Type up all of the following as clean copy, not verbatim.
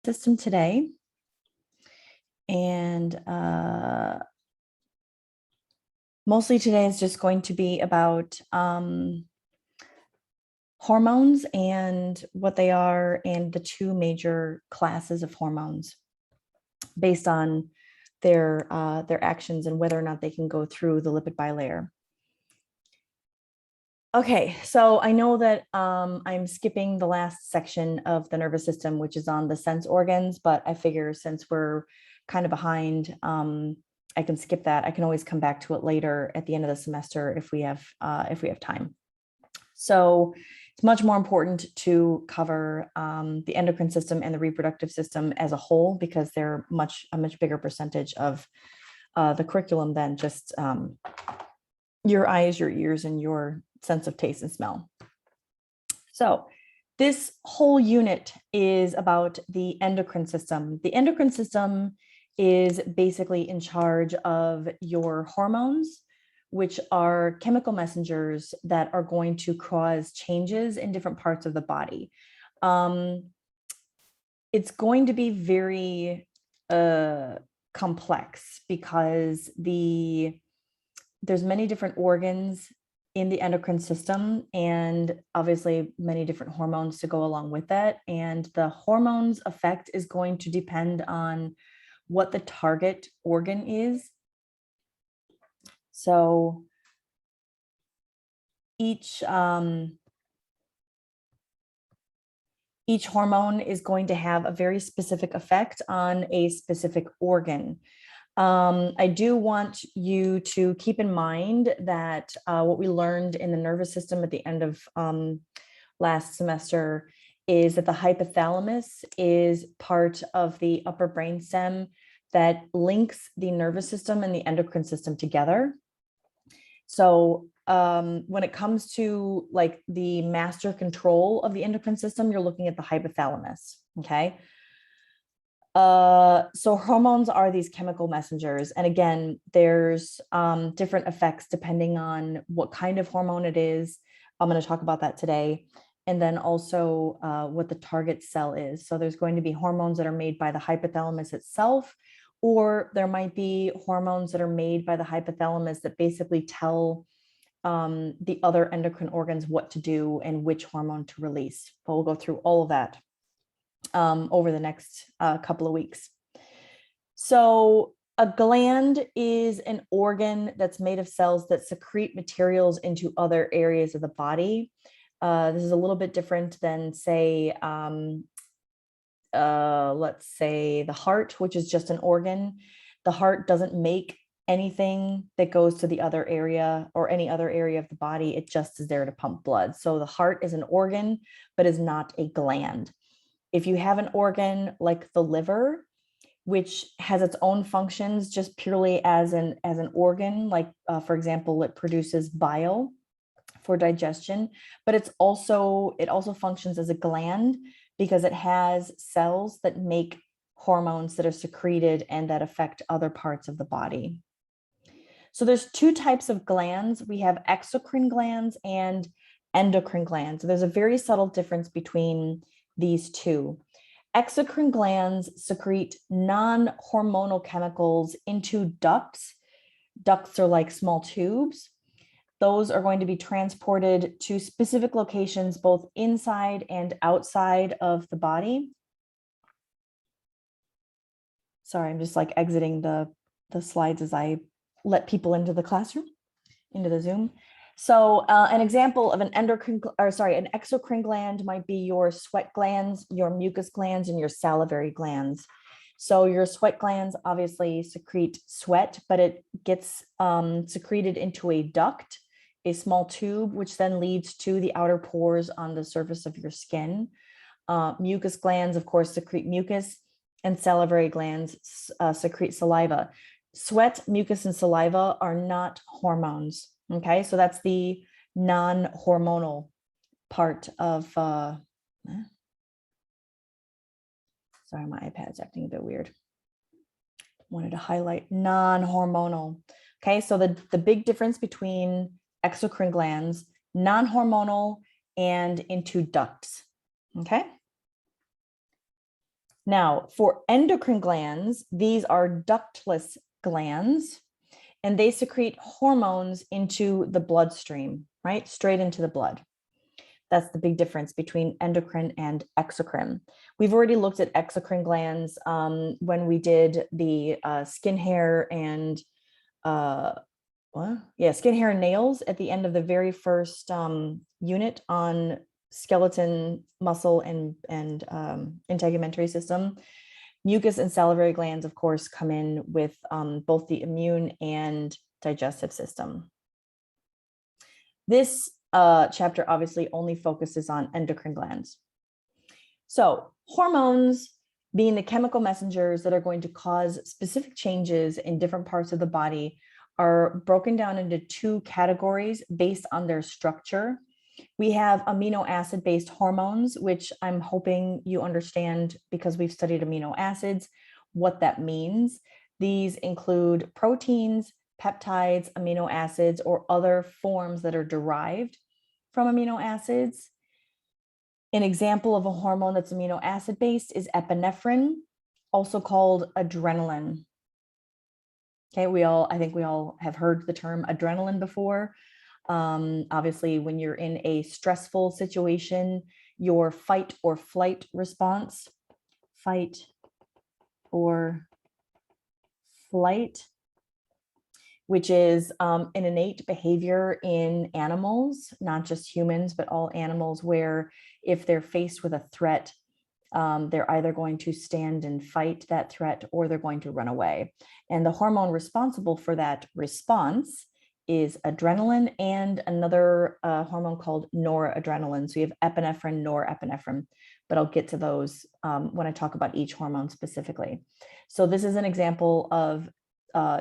system today. And mostly today is just going to be about hormones and what they are, and the two major classes of hormones based on their actions and whether or not they can go through the lipid bilayer. Okay, so I know that I'm skipping the last section of the nervous system, which is on the sense organs, but I figure since we're kind of behind, I can skip that. I can always come back to it later at the end of the semester if we have time. So it's much more important to cover the endocrine system and the reproductive system as a whole, because they're a much bigger percentage of the curriculum than just your eyes, your ears, and your sense of taste and smell. So this whole unit is about the endocrine system. The endocrine system is basically in charge of your hormones, which are chemical messengers that are going to cause changes in different parts of the body. It's going to be very complex because there's many different organs in the endocrine system, and obviously many different hormones to go along with that. And the hormones effect is going to depend on what the target organ is. So each hormone is going to have a very specific effect on a specific organ. I do want you to keep in mind that what we learned in the nervous system at the end of last semester is that the hypothalamus is part of the upper brainstem that links the nervous system and the endocrine system together. So when it comes to like the master control of the endocrine system, you're looking at the hypothalamus, okay? So hormones are these chemical messengers. And again, there's different effects depending on what kind of hormone it is. I'm going to talk about that today. And then also what the target cell is. So there's going to be hormones that are made by the hypothalamus itself, or there might be hormones that are made by the hypothalamus that basically tell the other endocrine organs what to do and which hormone to release. But we'll go through all of that over the next couple of weeks. So a gland is an organ that's made of cells that secrete materials into other areas of the body. This is a little bit different than, say, let's say the heart, which is just an organ. The heart doesn't make anything that goes to the other area or any other area of the body. It just is there to pump blood. So the heart is an organ, but is not a gland. If you have an organ like the liver, which has its own functions just purely as an organ, like for example, it produces bile for digestion, but it also functions as a gland because it has cells that make hormones that are secreted and that affect other parts of the body. So there's two types of glands. We have exocrine glands and endocrine glands. So there's a very subtle difference between these two. Exocrine glands secrete non-hormonal chemicals into ducts. Ducts are like small tubes. Those are going to be transported to specific locations, both inside and outside of the body. Sorry, I'm just like exiting the slides as I let people into the classroom, into the Zoom. So an example of an exocrine gland might be your sweat glands, your mucus glands, and your salivary glands. So your sweat glands obviously secrete sweat, but it gets secreted into a duct, a small tube, which then leads to the outer pores on the surface of your skin. Mucus glands, of course, secrete mucus, and salivary glands secrete saliva. Sweat, mucus, and saliva are not hormones. Okay, so that's the non-hormonal part of, sorry, my iPad's acting a bit weird. Wanted to highlight non-hormonal. Okay, so the big difference between exocrine glands, non-hormonal, and into ducts. Okay. Now, for endocrine glands, these are ductless glands, and they secrete hormones into the bloodstream, right? Straight into the blood. That's the big difference between endocrine and exocrine. We've already looked at exocrine glands when we did the skin, hair, and skin, hair, and nails at the end of the very first unit on skeleton, muscle, and integumentary system. Mucus and salivary glands, of course, come in with both the immune and digestive system. This chapter obviously only focuses on endocrine glands. So hormones, being the chemical messengers that are going to cause specific changes in different parts of the body, are broken down into two categories based on their structure. We have amino acid based hormones, which I'm hoping you understand because we've studied amino acids, what that means. These include proteins, peptides, amino acids, or other forms that are derived from amino acids. An example of a hormone that's amino acid based is epinephrine, also called adrenaline. Okay, I think we all have heard the term adrenaline before. Obviously, when you're in a stressful situation, your fight or flight response, fight or flight, which is an innate behavior in animals, not just humans, but all animals, where if they're faced with a threat, they're either going to stand and fight that threat or they're going to run away. And the hormone responsible for that response is adrenaline and another hormone called noradrenaline. So you have epinephrine, norepinephrine, but I'll get to those when I talk about each hormone specifically. So this is an example of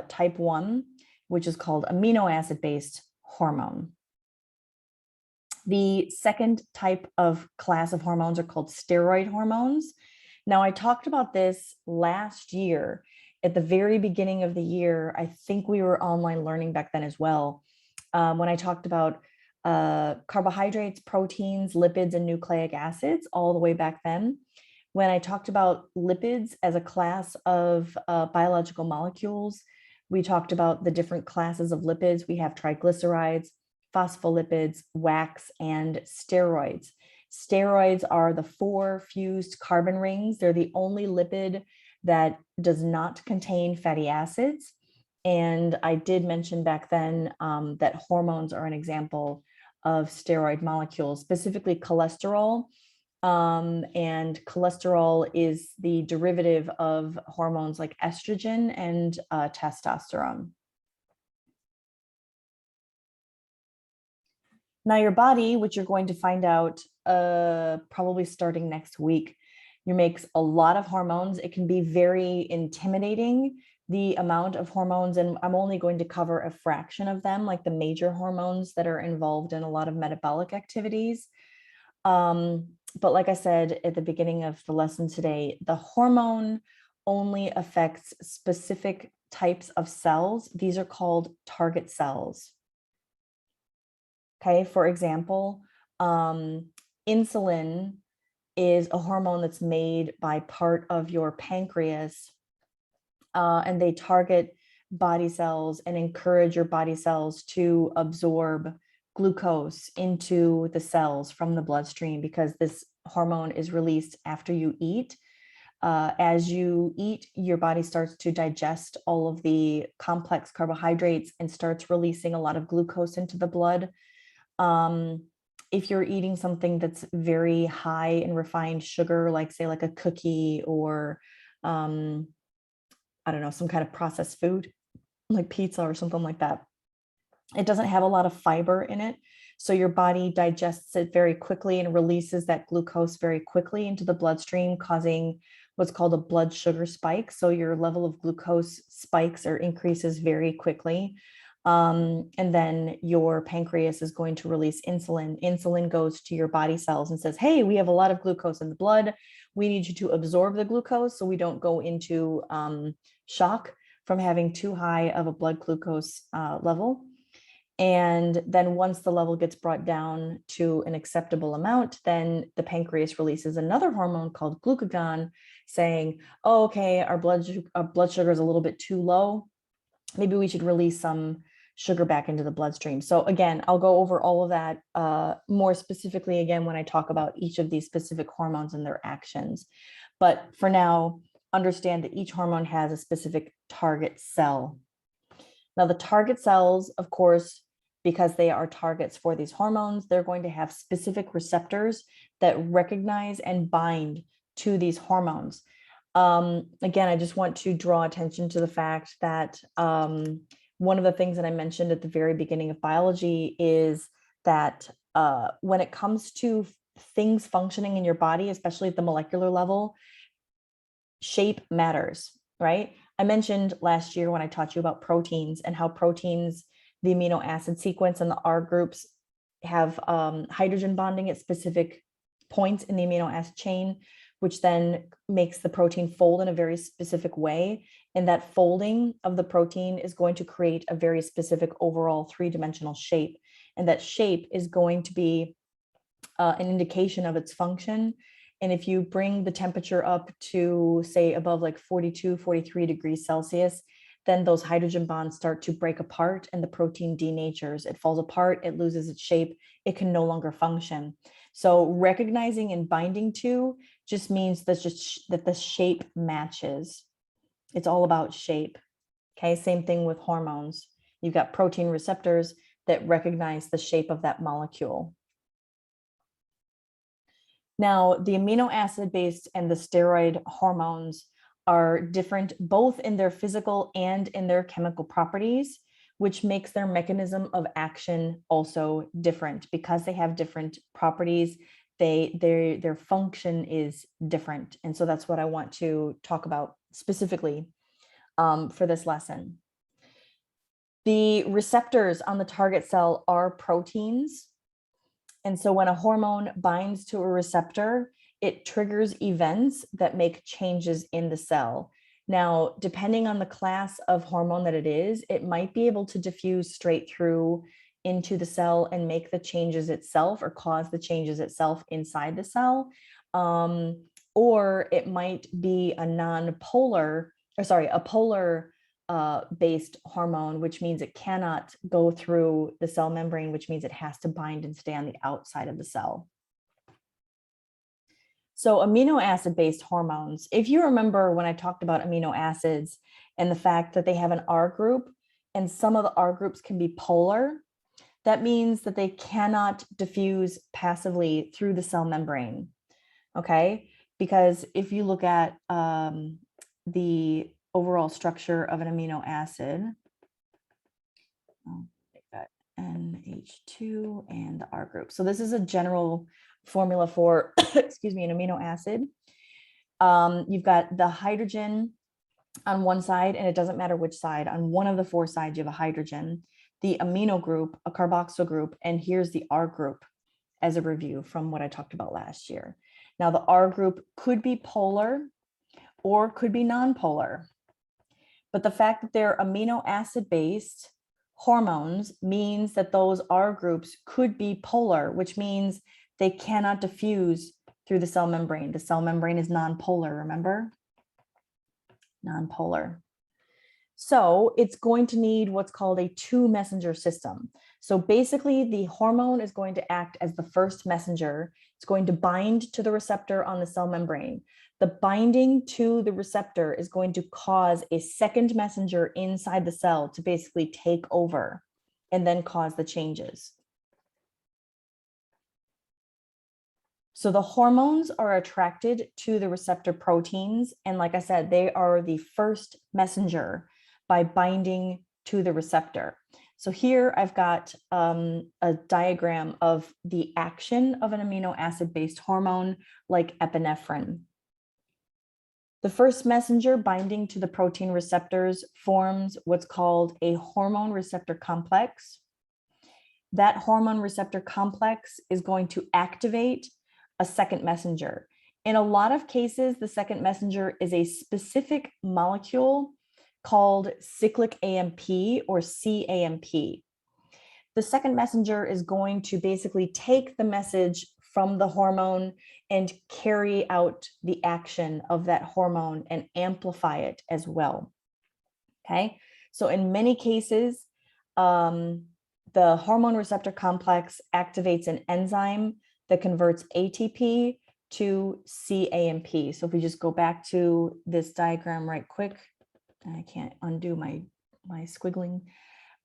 type 1, which is called amino acid based hormone. The second type of class of hormones are called steroid hormones. Now, I talked about this last year at the very beginning of the year. I think we were online learning back then as well. When I talked about carbohydrates, proteins, lipids, and nucleic acids all the way back then. When I talked about lipids as a class of biological molecules, we talked about the different classes of lipids. We have triglycerides, phospholipids, wax, and steroids. Steroids are the 4 fused carbon rings. They're the only lipid that does not contain fatty acids. And I did mention back then that hormones are an example of steroid molecules, specifically cholesterol. And cholesterol is the derivative of hormones like estrogen and testosterone. Now, your body, which you're going to find out probably starting next week, makes a lot of hormones. It can be very intimidating, the amount of hormones, and I'm only going to cover a fraction of them, like the major hormones that are involved in a lot of metabolic activities. But like I said at the beginning of the lesson today, the hormone only affects specific types of cells. These are called target cells. Okay, for example, insulin is a hormone that's made by part of your pancreas, and they target body cells and encourage your body cells to absorb glucose into the cells from the bloodstream, because this hormone is released after you eat. As you eat, your body starts to digest all of the complex carbohydrates and starts releasing a lot of glucose into the blood. If you're eating something that's very high in refined sugar, like say like a cookie or I don't know, some kind of processed food like pizza or something like that, it doesn't have a lot of fiber in it. So your body digests it very quickly and releases that glucose very quickly into the bloodstream, causing what's called a blood sugar spike. So your level of glucose spikes or increases very quickly. And then your pancreas is going to release insulin. Insulin goes to your body cells and says, hey, we have a lot of glucose in the blood. We need you to absorb the glucose so we don't go into shock from having too high of a blood glucose level. And then once the level gets brought down to an acceptable amount, then the pancreas releases another hormone called glucagon saying, oh, okay, our blood sugar is a little bit too low. Maybe we should release some sugar back into the bloodstream. So again, I'll go over all of that more specifically again when I talk about each of these specific hormones and their actions. But for now, understand that each hormone has a specific target cell. Now, the target cells, of course, because they are targets for these hormones, they're going to have specific receptors that recognize and bind to these hormones. Again, I just want to draw attention to the fact that one of the things that I mentioned at the very beginning of biology is that when it comes to things functioning in your body, especially at the molecular level, shape matters, right? I mentioned last year when I taught you about proteins and how proteins, the amino acid sequence and the R groups have hydrogen bonding at specific points in the amino acid chain, which then makes the protein fold in a very specific way. And that folding of the protein is going to create a very specific overall three-dimensional shape. And that shape is going to be an indication of its function. And if you bring the temperature up to, say, above like 42, 43 degrees Celsius, then those hydrogen bonds start to break apart and the protein denatures. It falls apart, it loses its shape, it can no longer function. So recognizing and binding to just means that the shape matches. It's all about shape. Okay, same thing with hormones. You've got protein receptors that recognize the shape of that molecule. Now, the amino acid based and the steroid hormones are different both in their physical and in their chemical properties, which makes their mechanism of action also different. Because they have different properties, their function is different. And so that's what I want to talk about specifically for this lesson. The receptors on the target cell are proteins. And so when a hormone binds to a receptor, it triggers events that make changes in the cell. Now, depending on the class of hormone that it is, it might be able to diffuse straight through into the cell and make the changes itself or cause the changes itself inside the cell. Or it might be a polar based hormone, which means it cannot go through the cell membrane, which means it has to bind and stay on the outside of the cell. So amino acid based hormones, if you remember when I talked about amino acids and the fact that they have an R group and some of the R groups can be polar, that means that they cannot diffuse passively through the cell membrane. Okay, because if you look at the overall structure of an amino acid, I'll take that NH2 and the R group. So this is a general formula for, excuse me, an amino acid. You've got the hydrogen on one side, and it doesn't matter which side. On one of the four sides, you have a hydrogen, the amino group, a carboxyl group, and here's the R group as a review from what I talked about last year. Now, the R group could be polar or could be nonpolar. But the fact that they're amino acid based hormones means that those R groups could be polar, which means they cannot diffuse through the cell membrane. The cell membrane is nonpolar, remember? Nonpolar. So it's going to need what's called a two messenger system. So basically the hormone is going to act as the first messenger. It's going to bind to the receptor on the cell membrane. The binding to the receptor is going to cause a second messenger inside the cell to basically take over and then cause the changes. So the hormones are attracted to the receptor proteins. And like I said, they are the first messenger by binding to the receptor. So here I've got a diagram of the action of an amino acid based hormone like epinephrine. The first messenger binding to the protein receptors forms what's called a hormone receptor complex. That hormone receptor complex is going to activate a second messenger. In a lot of cases, the second messenger is a specific molecule called cyclic AMP or CAMP. The second messenger is going to basically take the message from the hormone and carry out the action of that hormone and amplify it as well. Okay, so in many cases, the hormone receptor complex activates an enzyme that converts ATP to cAMP. So if we just go back to this diagram right quick, I can't undo my squiggling,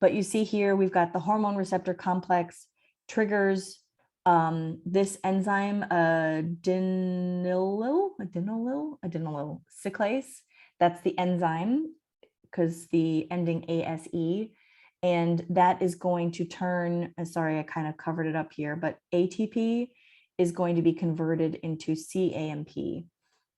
but you see here we've got the hormone receptor complex triggers this enzyme adenylyl cyclase. That's the enzyme because the ending ASE, and that is going to turn, sorry, I kind of covered it up here, but ATP is going to be converted into cAMP.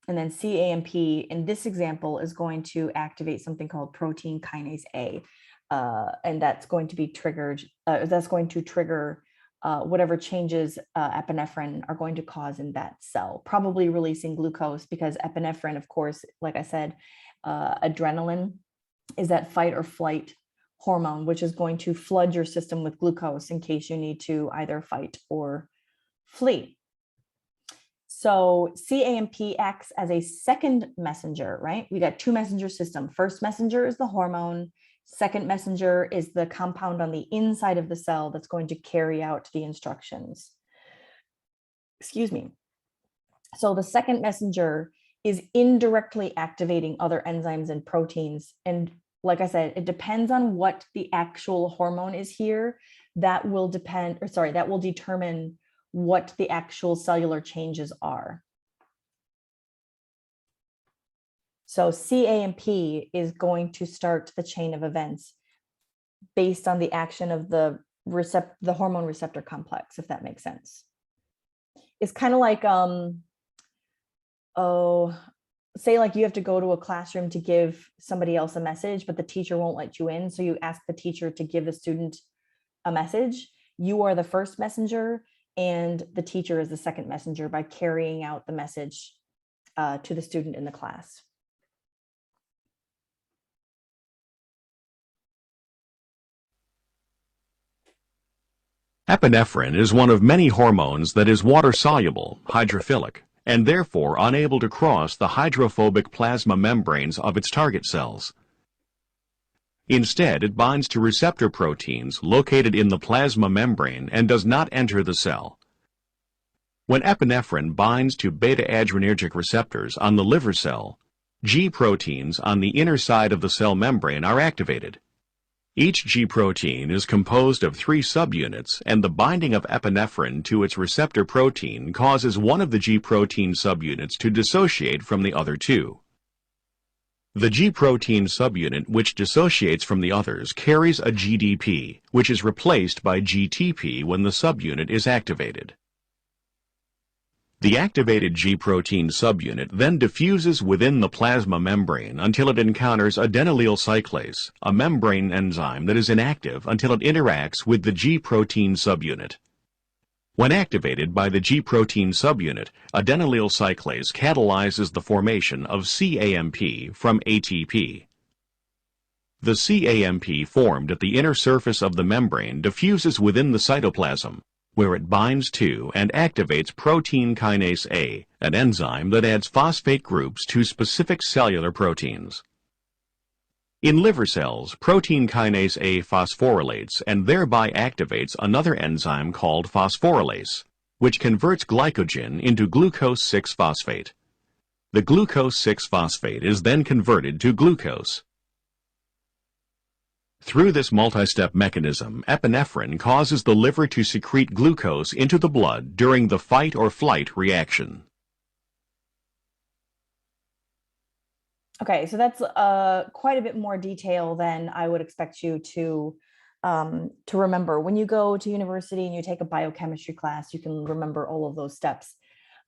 And then cAMP in this example is going to activate something called protein kinase A. And that's going to be triggered, that's going to trigger whatever changes epinephrine are going to cause in that cell, probably releasing glucose, because epinephrine, of course, like I said, adrenaline is that fight or flight hormone, which is going to flood your system with glucose in case you need to either fight or flee. So cAMP acts as a second messenger, right? We got two messenger system. First messenger is the hormone. Second messenger is the compound on the inside of the cell that's going to carry out the instructions. Excuse me. So the second messenger is indirectly activating other enzymes and proteins. And like I said, it depends on what the actual hormone is here. That will depend, or sorry, that will determine what the actual cellular changes are. So cAMP is going to start the chain of events based on the action of the hormone receptor complex, if that makes sense. It's kind of like, say like you have to go to a classroom to give somebody else a message, but the teacher won't let you in. So you ask the teacher to give the student a message. You are the first messenger and the teacher is the second messenger by carrying out the message to the student in the class. Epinephrine is one of many hormones that is water-soluble, hydrophilic, and therefore unable to cross the hydrophobic plasma membranes of its target cells. Instead, it binds to receptor proteins located in the plasma membrane and does not enter the cell. When epinephrine binds to beta-adrenergic receptors on the liver cell, G proteins on the inner side of the cell membrane are activated. Each G protein is composed of 3 subunits, and the binding of epinephrine to its receptor protein causes one of the G protein subunits to dissociate from the other 2. The G protein subunit which dissociates from the others carries a GDP, which is replaced by GTP when the subunit is activated. The activated G protein subunit then diffuses within the plasma membrane until it encounters adenylyl cyclase, a membrane enzyme that is inactive until it interacts with the G protein subunit. When activated by the G protein subunit, adenylyl cyclase catalyzes the formation of cAMP from ATP. The cAMP formed at the inner surface of the membrane diffuses within the cytoplasm, where it binds to and activates protein kinase A, an enzyme that adds phosphate groups to specific cellular proteins. In liver cells, protein kinase A phosphorylates and thereby activates another enzyme called phosphorylase, which converts glycogen into glucose 6-phosphate. The glucose 6-phosphate is then converted to glucose. Through this multi-step mechanism, epinephrine causes the liver to secrete glucose into the blood during the fight or flight reaction. Okay, so that's quite a bit more detail than I would expect you to remember. When you go to university and you take a biochemistry class, you can remember all of those steps.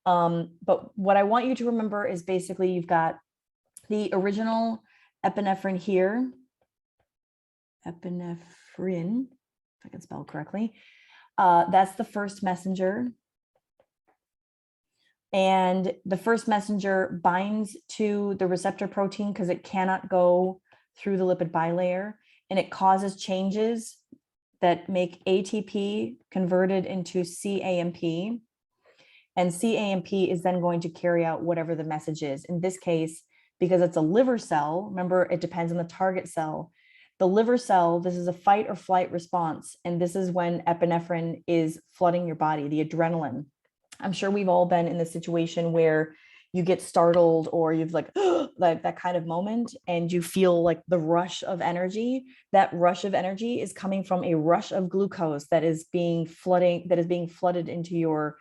But what I want you to remember is basically you've got the original epinephrine here. Epinephrine, if I can spell correctly. That's the first messenger. And the first messenger binds to the receptor protein because it cannot go through the lipid bilayer, and it causes changes that make ATP converted into cAMP. And CAMP is then going to carry out whatever the message is. In this case, because it's a liver cell, remember, it depends on the target cell. The liver cell, this is a fight or flight response. And this is when epinephrine is flooding your body, the adrenaline. I'm sure we've all been in the situation where you get startled or you've like that kind of moment and you feel like the rush of energy. That rush of energy is coming from a rush of glucose that is being flooded into your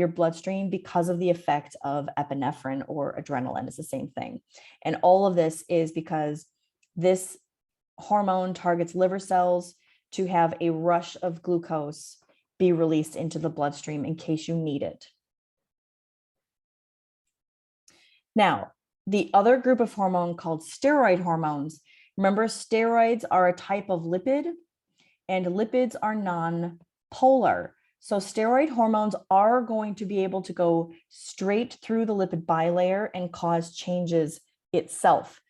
bloodstream because of the effect of epinephrine or adrenaline. It's the same thing. And all of this is because this hormone targets liver cells to have a rush of glucose be released into the bloodstream in case you need it. Now, the other group of hormone called steroid hormones. Remember, steroids are a type of lipid, and lipids are non-polar. So steroid hormones are going to be able to go straight through the lipid bilayer and cause changes itself.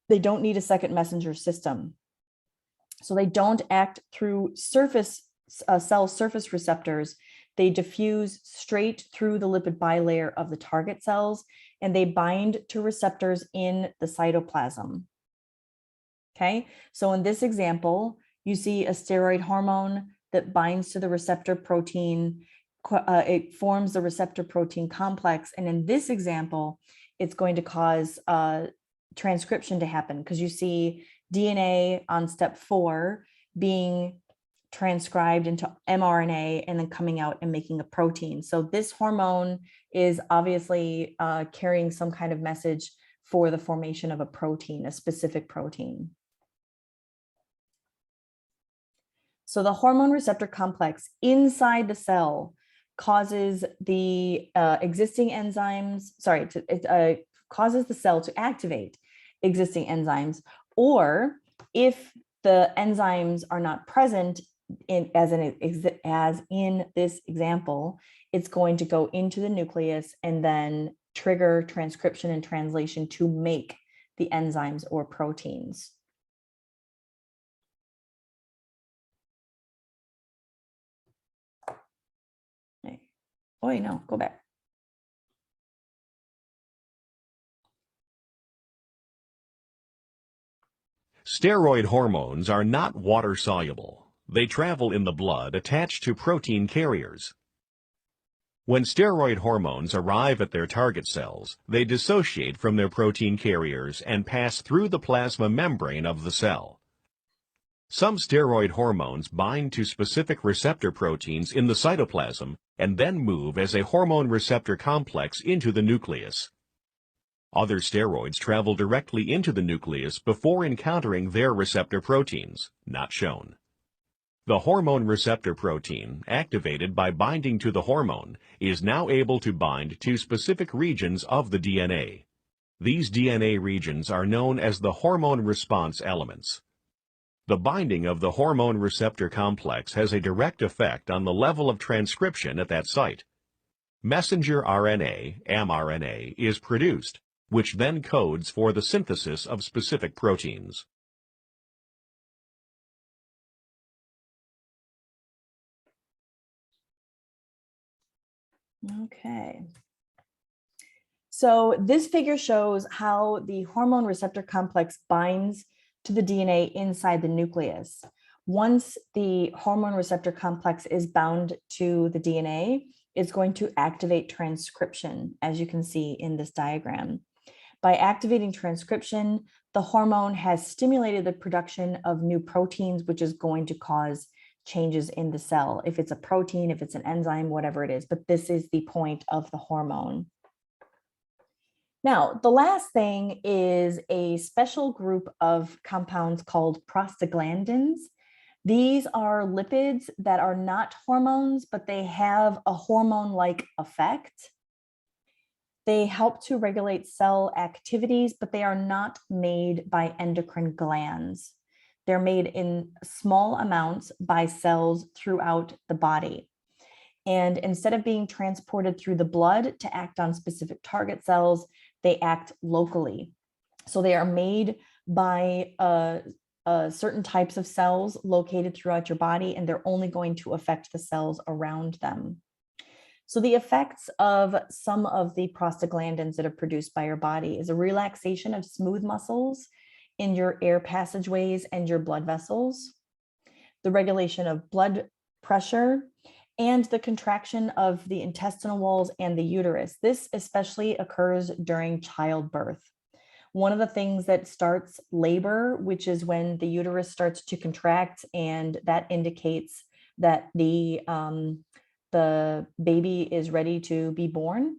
They don't need a second messenger system. So they don't act through cell surface receptors. They diffuse straight through the lipid bilayer of the target cells, and they bind to receptors in the cytoplasm. Okay, so in this example, you see a steroid hormone that binds to the receptor protein. It forms the receptor protein complex. And in this example, it's going to cause transcription to happen because you see DNA on step 4 being transcribed into mRNA and then coming out and making a protein. So this hormone is obviously carrying some kind of message for the formation of a protein, a specific protein. So the hormone receptor complex inside the cell causes the existing enzymes, causes the cell to activate existing enzymes, or if the enzymes are not present as in this example, it's going to go into the nucleus and then trigger transcription and translation to make the enzymes or proteins. Oh, no, go back. Steroid hormones are not water-soluble. They travel in the blood attached to protein carriers. When steroid hormones arrive at their target cells, they dissociate from their protein carriers and pass through the plasma membrane of the cell. Some steroid hormones bind to specific receptor proteins in the cytoplasm and then move as a hormone receptor complex into the nucleus. Other steroids travel directly into the nucleus before encountering their receptor proteins, not shown. The hormone receptor protein, activated by binding to the hormone, is now able to bind to specific regions of the DNA. These DNA regions are known as the hormone response elements. The binding of the hormone receptor complex has a direct effect on the level of transcription at that site. Messenger RNA, mRNA, is produced, which then codes for the synthesis of specific proteins. Okay. So this figure shows how the hormone receptor complex binds to the DNA inside the nucleus. Once the hormone receptor complex is bound to the DNA, it's going to activate transcription, as you can see in this diagram. By activating transcription, the hormone has stimulated the production of new proteins, which is going to cause changes in the cell. If it's a protein, if it's an enzyme, whatever it is, but this is the point of the hormone. Now, the last thing is a special group of compounds called prostaglandins. These are lipids that are not hormones, but they have a hormone-like effect. They help to regulate cell activities, but they are not made by endocrine glands. They're made in small amounts by cells throughout the body. And instead of being transported through the blood to act on specific target cells, they act locally. So they are made by certain types of cells located throughout your body, and they're only going to affect the cells around them. So the effects of some of the prostaglandins that are produced by your body is a relaxation of smooth muscles in your air passageways and your blood vessels, the regulation of blood pressure, and the contraction of the intestinal walls and the uterus. This especially occurs during childbirth. One of the things that starts labor, which is when the uterus starts to contract, and that indicates that the baby is ready to be born.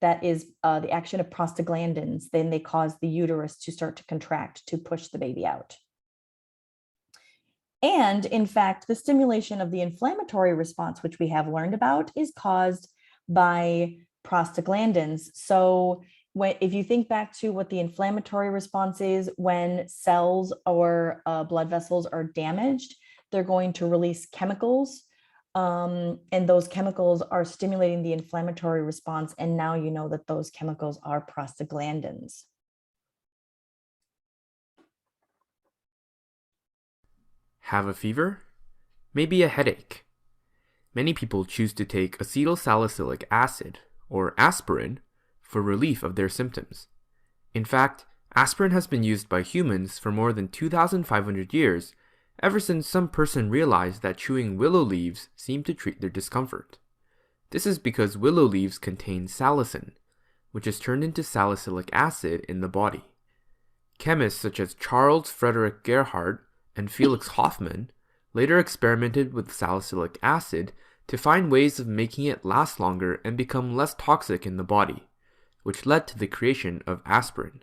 That is the action of prostaglandins. Then they cause the uterus to start to contract to push the baby out. And in fact, the stimulation of the inflammatory response, which we have learned about, is caused by prostaglandins. So if you think back to what the inflammatory response is, when cells or blood vessels are damaged, they're going to release chemicals. And those chemicals are stimulating the inflammatory response. And now you know that those chemicals are prostaglandins. Have a fever? Maybe a headache. Many people choose to take acetylsalicylic acid, or aspirin, for relief of their symptoms. In fact, aspirin has been used by humans for more than 2,500 years, ever since some person realized that chewing willow leaves seemed to treat their discomfort. This is because willow leaves contain salicin, which is turned into salicylic acid in the body. Chemists such as Charles Frederick Gerhardt and Felix Hoffmann later experimented with salicylic acid to find ways of making it last longer and become less toxic in the body, which led to the creation of aspirin.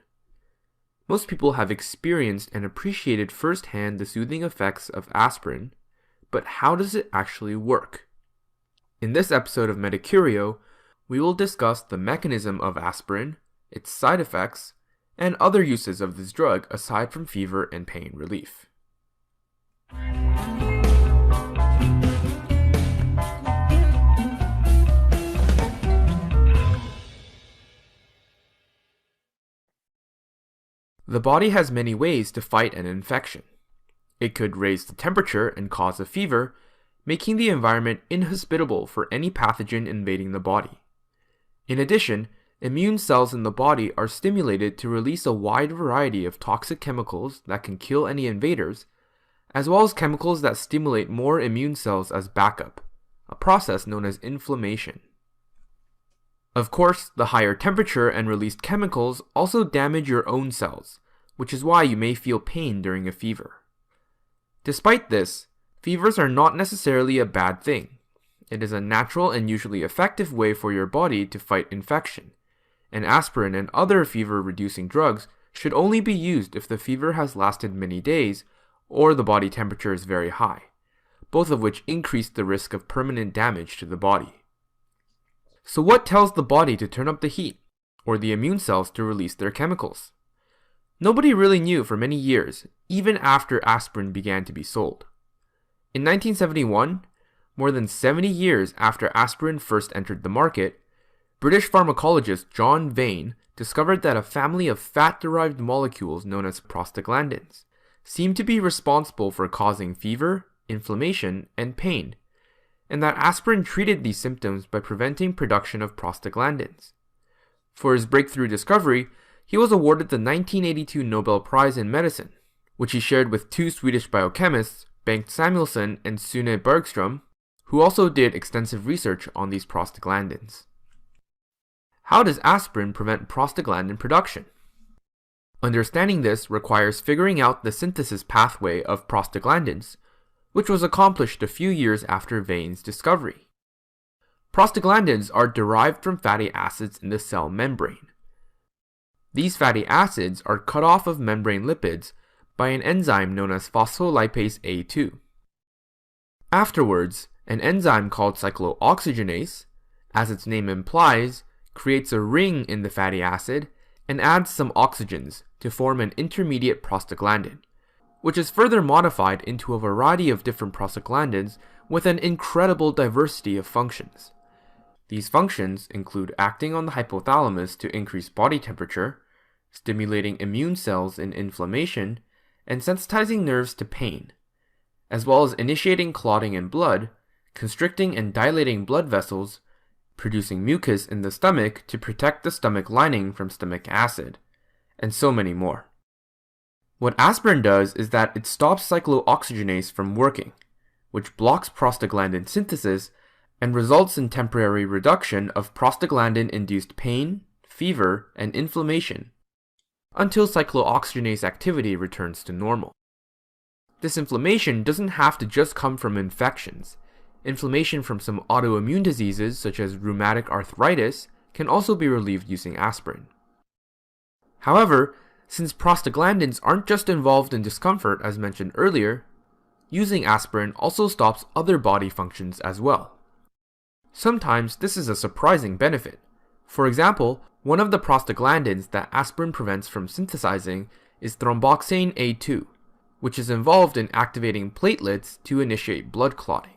Most people have experienced and appreciated firsthand the soothing effects of aspirin, but how does it actually work? In this episode of Medicurio, we will discuss the mechanism of aspirin, its side effects, and other uses of this drug aside from fever and pain relief. The body has many ways to fight an infection. It could raise the temperature and cause a fever, making the environment inhospitable for any pathogen invading the body. In addition, immune cells in the body are stimulated to release a wide variety of toxic chemicals that can kill any invaders, as well as chemicals that stimulate more immune cells as backup, a process known as inflammation. Of course, the higher temperature and released chemicals also damage your own cells, which is why you may feel pain during a fever. Despite this, fevers are not necessarily a bad thing. It is a natural and usually effective way for your body to fight infection, and aspirin and other fever-reducing drugs should only be used if the fever has lasted many days or the body temperature is very high, both of which increase the risk of permanent damage to the body. So what tells the body to turn up the heat, or the immune cells to release their chemicals? Nobody really knew for many years, even after aspirin began to be sold. In 1971, more than 70 years after aspirin first entered the market, British pharmacologist John Vane discovered that a family of fat-derived molecules known as prostaglandins seemed to be responsible for causing fever, inflammation, and pain, and that aspirin treated these symptoms by preventing production of prostaglandins. For his breakthrough discovery, he was awarded the 1982 Nobel Prize in Medicine, which he shared with two Swedish biochemists, Bengt Samuelsson and Sune Bergström, who also did extensive research on these prostaglandins. How does aspirin prevent prostaglandin production? Understanding this requires figuring out the synthesis pathway of prostaglandins, which was accomplished a few years after Vane's discovery. Prostaglandins are derived from fatty acids in the cell membrane. These fatty acids are cut off of membrane lipids by an enzyme known as phospholipase A2. Afterwards, an enzyme called cyclooxygenase, as its name implies, creates a ring in the fatty acid and adds some oxygens to form an intermediate prostaglandin, which is further modified into a variety of different prostaglandins with an incredible diversity of functions. These functions include acting on the hypothalamus to increase body temperature, stimulating immune cells in inflammation, and sensitizing nerves to pain, as well as initiating clotting in blood, constricting and dilating blood vessels, producing mucus in the stomach to protect the stomach lining from stomach acid, and so many more. What aspirin does is that it stops cyclooxygenase from working, which blocks prostaglandin synthesis and results in temporary reduction of prostaglandin-induced pain, fever, and inflammation, until cyclooxygenase activity returns to normal. This inflammation doesn't have to just come from infections. Inflammation from some autoimmune diseases such as rheumatic arthritis can also be relieved using aspirin. However, since prostaglandins aren't just involved in discomfort as mentioned earlier, using aspirin also stops other body functions as well. Sometimes this is a surprising benefit. For example, one of the prostaglandins that aspirin prevents from synthesizing is thromboxane A2, which is involved in activating platelets to initiate blood clotting.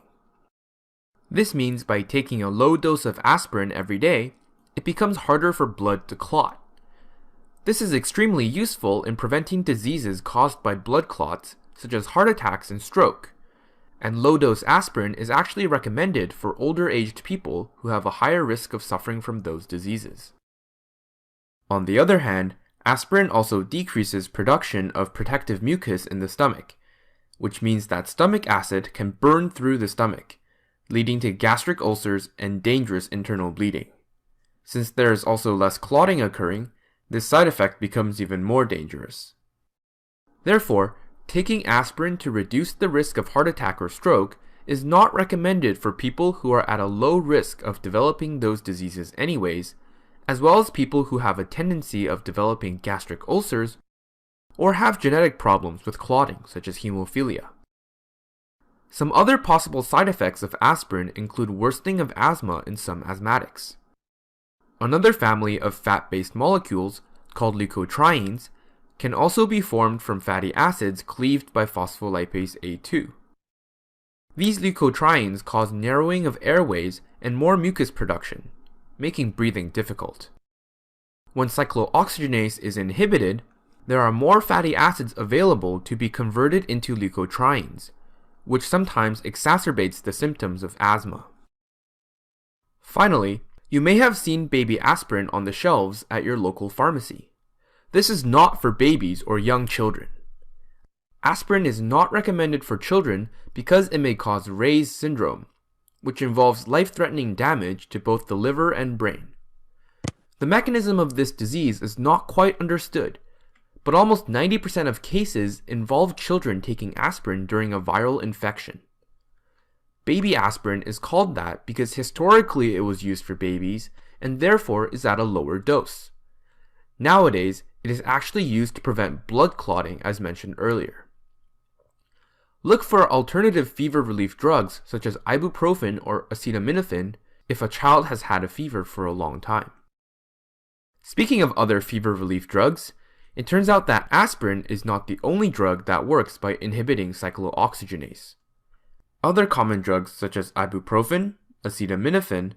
This means by taking a low dose of aspirin every day, it becomes harder for blood to clot. This is extremely useful in preventing diseases caused by blood clots, such as heart attacks and stroke, and low-dose aspirin is actually recommended for older-aged people who have a higher risk of suffering from those diseases. On the other hand, aspirin also decreases production of protective mucus in the stomach, which means that stomach acid can burn through the stomach, leading to gastric ulcers and dangerous internal bleeding. Since there is also less clotting occurring, this side effect becomes even more dangerous. Therefore, taking aspirin to reduce the risk of heart attack or stroke is not recommended for people who are at a low risk of developing those diseases anyways, as well as people who have a tendency of developing gastric ulcers or have genetic problems with clotting such as hemophilia. Some other possible side effects of aspirin include worsening of asthma in some asthmatics. Another family of fat-based molecules, called leukotrienes, can also be formed from fatty acids cleaved by phospholipase A2. These leukotrienes cause narrowing of airways and more mucus production, making breathing difficult. When cyclooxygenase is inhibited, there are more fatty acids available to be converted into leukotrienes, which sometimes exacerbates the symptoms of asthma. Finally, you may have seen baby aspirin on the shelves at your local pharmacy. This is not for babies or young children. Aspirin is not recommended for children because it may cause Reye's syndrome, which involves life-threatening damage to both the liver and brain. The mechanism of this disease is not quite understood, but almost 90% of cases involve children taking aspirin during a viral infection. Baby aspirin is called that because historically it was used for babies and therefore is at a lower dose. Nowadays, it is actually used to prevent blood clotting as mentioned earlier. Look for alternative fever relief drugs such as ibuprofen or acetaminophen if a child has had a fever for a long time. Speaking of other fever relief drugs, it turns out that aspirin is not the only drug that works by inhibiting cyclooxygenase. Other common drugs such as ibuprofen, acetaminophen,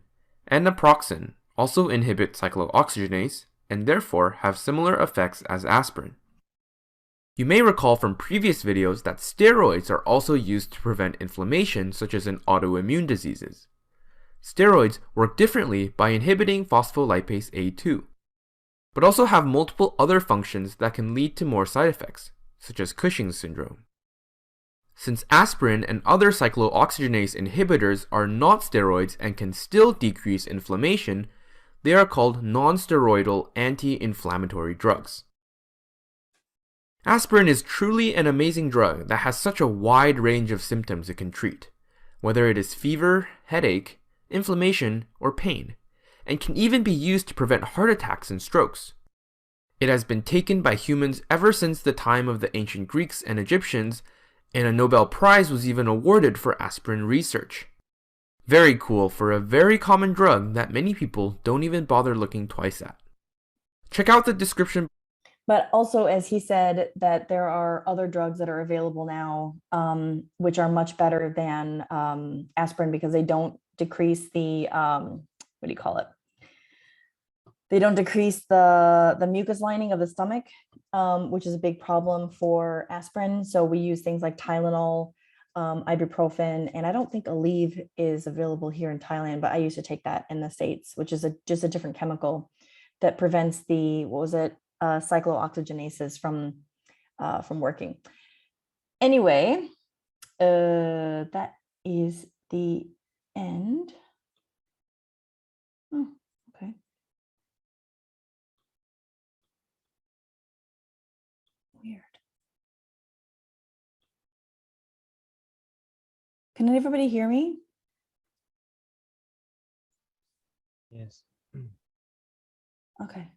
and naproxen also inhibit cyclooxygenase and therefore have similar effects as aspirin. You may recall from previous videos that steroids are also used to prevent inflammation such as in autoimmune diseases. Steroids work differently by inhibiting phospholipase A2, but also have multiple other functions that can lead to more side effects, such as Cushing's syndrome. Since aspirin and other cyclooxygenase inhibitors are not steroids and can still decrease inflammation, they are called non-steroidal anti-inflammatory drugs. Aspirin is truly an amazing drug that has such a wide range of symptoms it can treat, whether it is fever, headache, inflammation, or pain, and can even be used to prevent heart attacks and strokes. It has been taken by humans ever since the time of the ancient Greeks and Egyptians, and a Nobel Prize was even awarded for aspirin research. Very cool for a very common drug that many people don't even bother looking twice at. Check out the description. But also, as he said, that there are other drugs that are available now, which are much better than aspirin because they don't decrease the, what do you call it? They don't decrease the mucus lining of the stomach, which is a big problem for aspirin. So we use things like Tylenol, ibuprofen, and I don't think Aleve is available here in Thailand, but I used to take that in the States, which is just a different chemical that prevents the, what was it, cyclooxygenases from working. Anyway, that is the end. Oh, okay. Weird. Can everybody hear me? Yes. Okay.